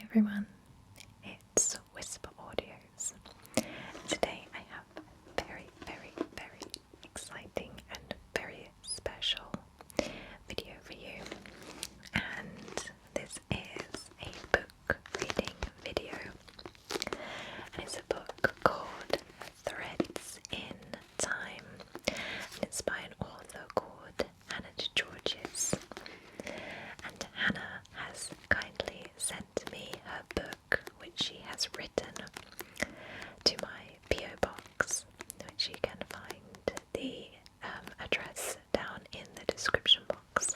everyone, it's WhisperAudios. Today I have a very exciting and very special video for you. And this is a book reading video. And it's a book called Threads in Time. And it's by an author called Hannah De Giorgis. And Hannah has kindly sent me her book, which she has written, to my PO box, which you can find the address down in the description box.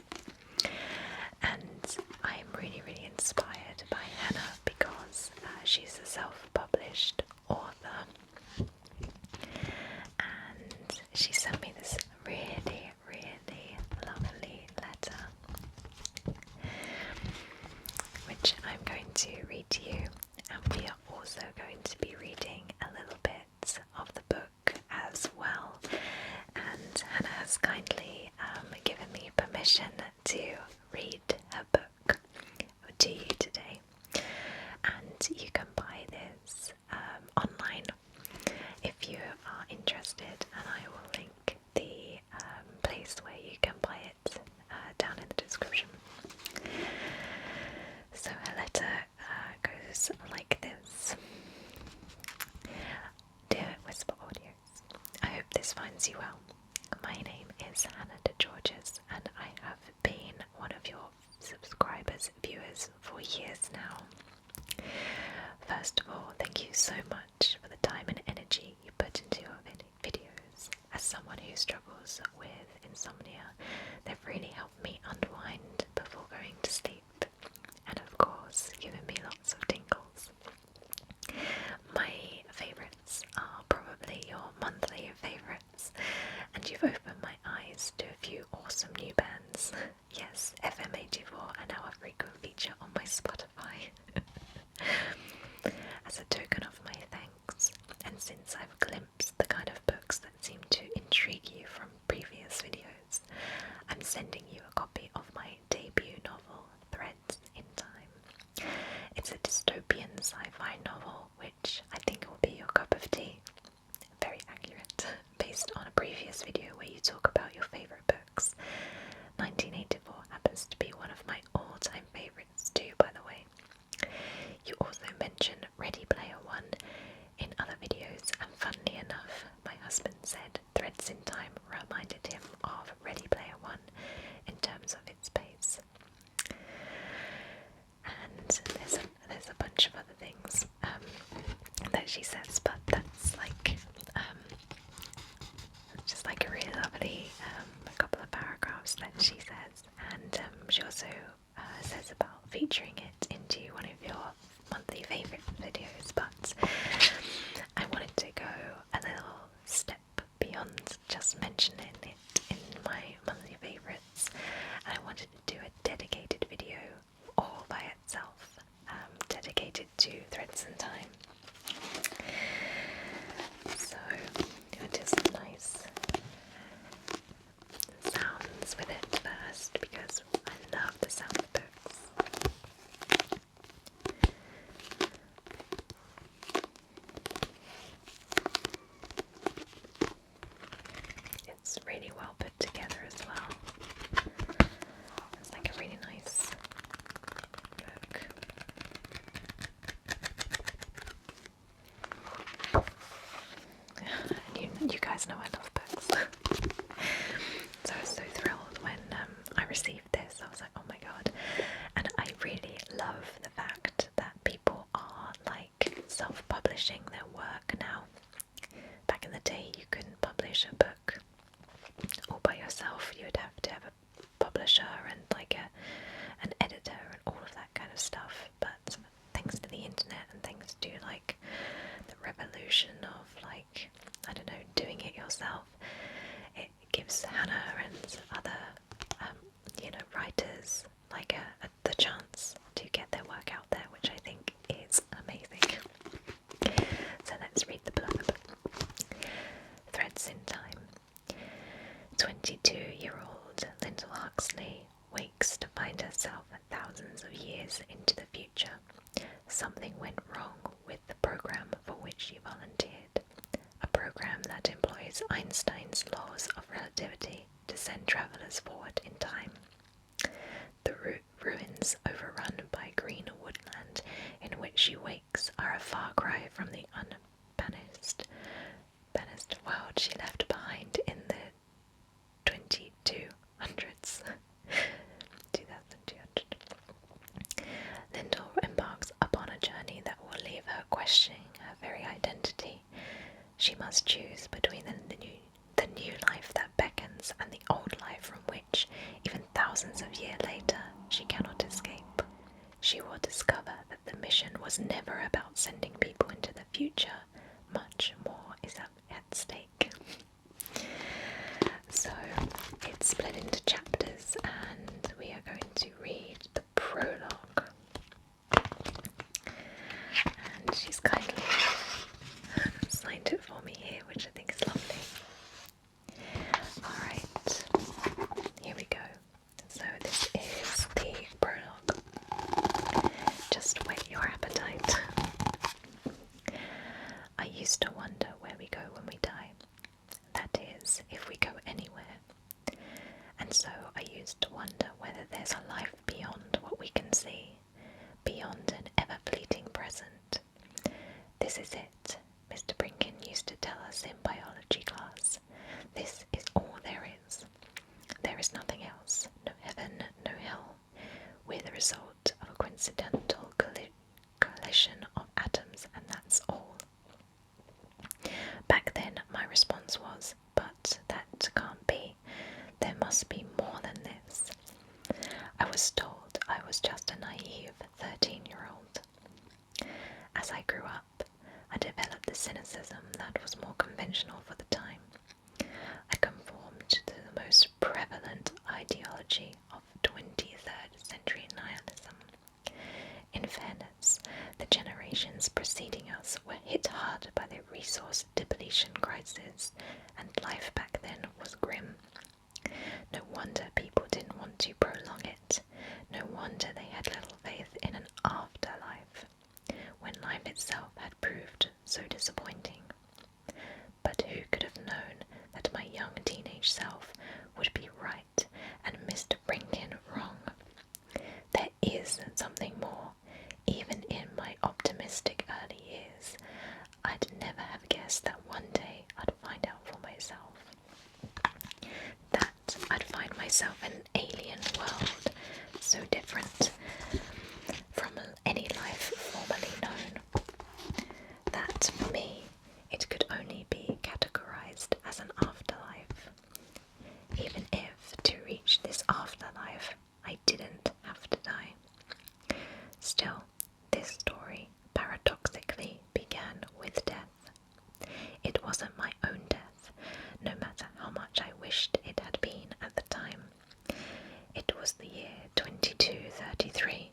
And I'm really inspired by Hannah because she's a self-published author, and she sent me this really lovely letter, which I'm going to read to you, and we are also going to be reading a little bit of the book as well. And Hannah has kindly given me permission to read her book to you today, and you can buy this online if you are interested, and I will link the place where you can buy it down in the description. So her letter goes like this. Dear WhisperAudios, I hope this finds you well. My name is Hannah De Giorgis, and I have been one of your subscribers, viewers for years now. First of all, thank you so much for the time and energy you put into your videos. As someone who struggles with insomnia, they've really helped me unwind before going to sleep, and of course given me lots of tingles. My favourites are probably your monthly favourites, and you've opened my eyes to a few awesome new bands. Yes, FM84 are now a frequent feature on my Spotify. As a token of my thanks, and since I've glimpsed the kind of books that seem to intrigue you from previous videos, I'm sending you a copy of my debut novel, Threads in Time. It's a dystopian sci-fi novel which I think will be your cup of tea. Very accurate, based on a previous video where you talk about your favourite books. 1984 happens to be one of my all-time favourites too, by the way. You also mention Ready Player One in other videos, and funnily enough, my husband said Threads in Time reminded him of Ready Player One in terms of its pace. And there's a bunch of other things that she says, but that's like just like a really lovely couple of paragraphs that she says, and she also says about featuring it into one of your monthly favourite videos, but I wanted to go a little step beyond just mentioning it in my monthly favourites, and I wanted to do a dedicated video all by itself, dedicated to Threads in Time. So it is nice sounds with it first, because I love the sound of books. It's something went wrong with the program for which she volunteered, a program that employs Einstein's laws of relativity to send travelers forward in time. The ruins overrun by green woodland in which she wakes are a far cry from the unbanished world she left behind in the 2200s. 2200. Lyndall embarks upon a journey that will leave her questioning her very identity. She must choose between the new life that beckons and the old life from which, even thousands of years later, she cannot escape. She will discover that the mission was never about sending people into the future. Much more is at stake. So, it's split into chapters, and we are going to read the prologue. And she's kindly signed it for me here, which I think is lovely. Alright, here we go. So this is the prologue. Just whet your appetite. I used to wonder where we go when we die. That is, if we go anywhere. And so I used to wonder whether there's a life beyond what we can see, beyond an ever-fleeting present. This is it, Mr. Brinkin used to tell us in biology class. This is all there is. There is nothing else, no heaven, no hell. We're the result of a coincidental collision of atoms, and that's all. Back then, my response was, but that can't be. There must be more than this. I was told I was just a naive 13-year-old. As I grew up, I developed a cynicism that was more conventional for the time. I conformed to the most prevalent ideology of 23rd century nihilism. In fairness, the generations preceding us were hit hard by the resource depletion crisis, and life back then was grim. No wonder people didn't want to prolong it. No wonder they had little faith in an afterlife, when life itself had proved so disappointing. But who could have known that my young teenage self would be right and Mr. Brinkin wrong? There is something more. Even in my optimistic early years, I'd never have guessed that one day I'd find out for myself. That I'd find myself in an alien world, so different from any life formerly known. That for me, it could only be categorized as an afterlife. Even if, to reach this afterlife, I didn't have to die. Still, this story paradoxically began with death. It wasn't my own death, no matter how much I wished it had been at the time. It was the year 2233,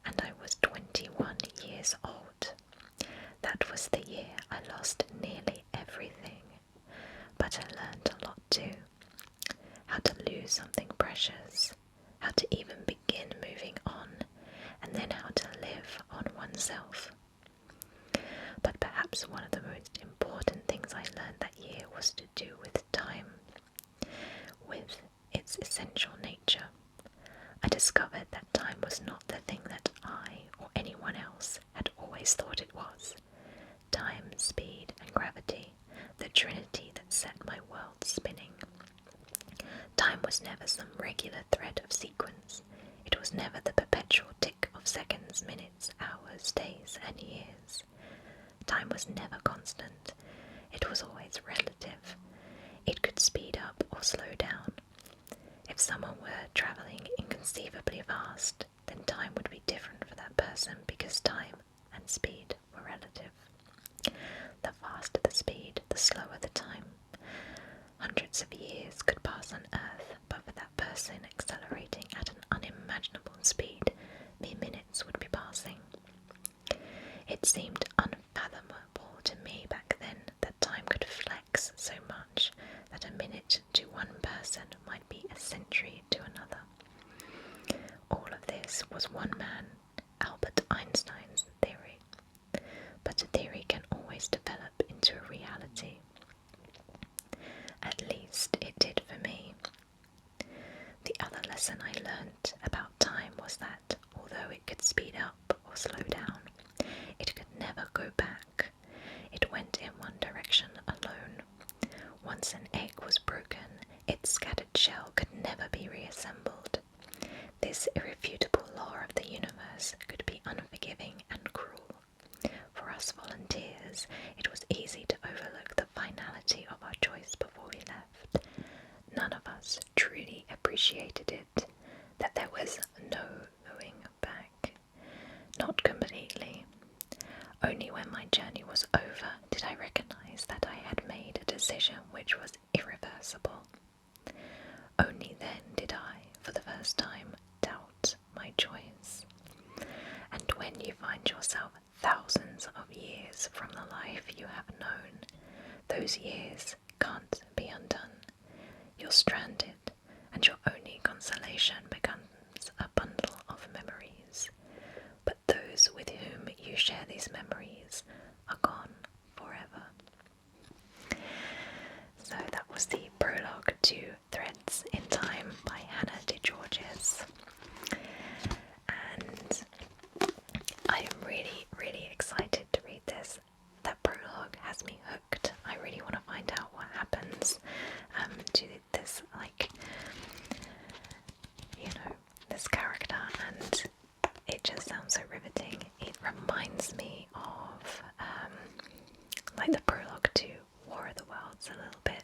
and I was 21 years old. That was the year I lost nearly everything, but I learned a lot too. How to lose something precious, how to even begin moving on, and then how to live on oneself. But perhaps one of the most important things I learned that year was to do with time, with its essential nature. I discovered that time was not the thing that I or anyone else had always thought it was. Time, speed, and gravity, the trinity that set my world spinning. Time was never some regular thread of sequence. It was never the perpetual tick of seconds, minutes, hours, days, and years. Time was never constant. It was always relative. It could speed up or slow down. If someone were travelling inconceivably fast, then time would be different for that person because time and speed were relative. The faster the speed, the slower the time. Hundreds of years could pass on Earth, but for that person accelerating at an unimaginable speed, mere minutes would be passing. It seemed unfathomable to me back then that time could flex so much that a minute to one person might be a century to another. All of this was one man, Albert Einstein's speed up or slow down. It could never go back. It went in one direction alone. Once an egg was broken, its scattered shell could never be reassembled. This irrefutable law of the universe could be unforgiving and cruel. For us volunteers, it was easy to overlook the finality of our choice before we left. None of us truly appreciated it, that there was no going back. Not completely. Only when my journey was over did I recognize that I had made a decision which was irreversible. Only then did I, for the first time, doubt my choice. And when you find yourself thousands of years from the life you have known, those years can't be undone. You're stranded, and your only consolation becomes a bundle of memories. But those with whom you share these memories are gone forever. So that was the prologue to Threads in Time by Hannah De Giorgis. And I am really, really excited to read this. That prologue has me hooked. I really want to find out what happens to this, this character, and it just sounds so riveting. It reminds me of the prologue to War of the Worlds a little bit.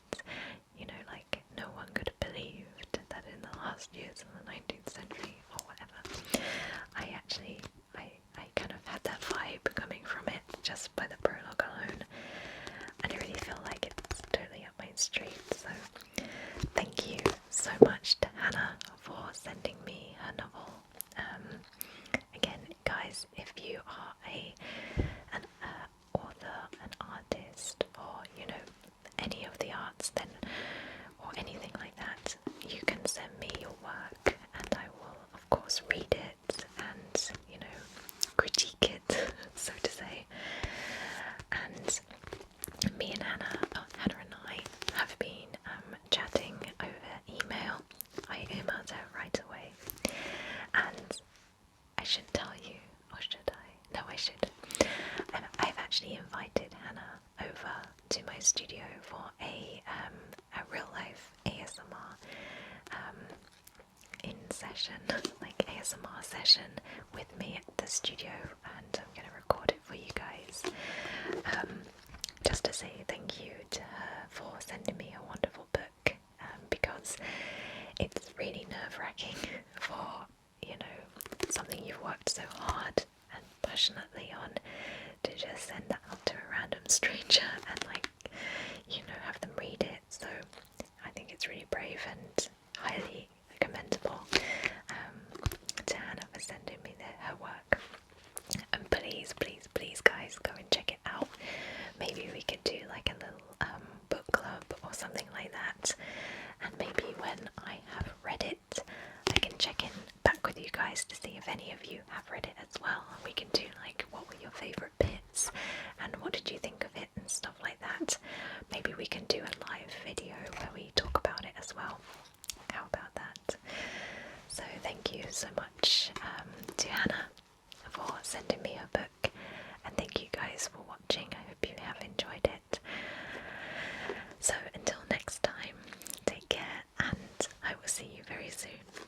No one could have believed that in the last years of the 19th century or whatever. I kind of had that vibe coming from it just by the prologue alone, and I really feel like it's totally up my street. So thank you so much to Hannah for sending me her novel. Again, guys, if you are an author, an artist, or any of the arts, then or anything like that, you can send me your work, and I will of course read it and critique it, so to say. And me and Hannah and I have been chatting over email. I emailed her right away, and I should tell you, or should I? No, I should. I've actually invited Hannah over to my studio for a real life ASMR in session, like ASMR session with me at the studio, and I'm going to record it for you guys. Just to say thank you to her for sending me a wonderful book, because it's really nerve-wracking for, something you've worked so hard and passionately on, to just send that out to a random stranger and have them read it. So I think it's really brave and highly commendable to Hannah for sending me her work. And please, please, please, guys, go and check it out. Maybe we could do like a little book club or something like that. And maybe when I have read it, I can check in back with you guys to see if any of you have read it as well. And we can do what were your favourite bits and what did you think of it and stuff like that. Maybe we can do a live video where we talk about it as well. How about that? So thank you so much to Hannah for sending me her book, and thank you guys for watching. I hope you have enjoyed it. So until next time, take care, and I will see you very soon.